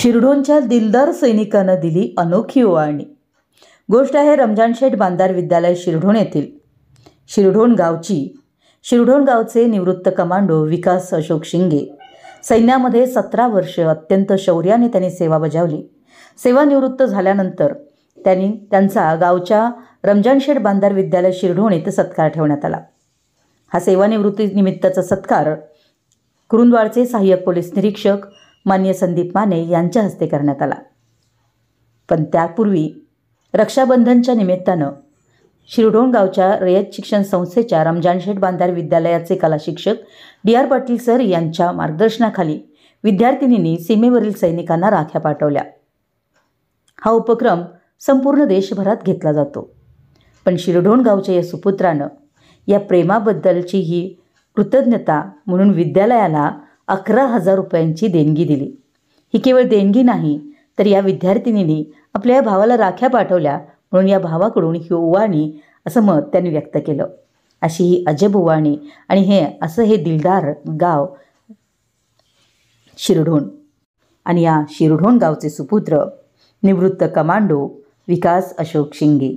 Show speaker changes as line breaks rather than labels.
शिरढोणच्या दिलदार सैनिकानं दिली अनोखी ओवाळणी। गोष्ट आहे रमजान शेठ बांधार विद्यालय शिरढोण येथील। शिरढोण गावचे निवृत्त कमांडो विकास अशोक शिंगे सैन्यामध्ये 17 वर्ष अत्यंत शौर्याने त्यांनी सेवा बजावली। सेवानिवृत्त झाल्यानंतर त्यांचा गावच्या रमजान शेठ बांधार विद्यालय शिरढोण येथे सत्कार ठेवण्यात आला। हा सेवानिवृत्ती निमित्ताचा सत्कार कुरुंदवाडचे सहाय्यक पोलीस निरीक्षक मान्य संदीप माने यांच्या हस्ते करण्यात आला। पण त्यापूर्वी रक्षाबंधनच्या निमित्तानं शिरढोण गावच्या रयत शिक्षण संस्थेच्या रमजान शेठ बांधार विद्यालयाचे कला शिक्षक डी.आर. पाटील सर यांच्या मार्गदर्शनाखाली विद्यार्थिनींनी सीमेवरील सैनिकांना राख्या पाठवल्या। हा उपक्रम संपूर्ण देशभरात घेतला जातो, पण शिरढोण गावच्या या सुपुत्रानं या प्रेमाबद्दलची ही कृतज्ञता म्हणून विद्यालयाला 11,000 रुपयांची देणगी दिली। ही केवळ देणगी नाही, तर या विद्यार्थिनींनी आपल्या भावाला राख्या पाठवल्या म्हणून या भावाकडून ही ओवाळणी असं मत त्यांनी व्यक्त केलं। अशी ही अजब ओवाळणी आणि हे दिलदार गाव शिरढोण आणि या शिरढोण गावचे सुपुत्र निवृत्त कमांडो विकास अशोक शिंगे।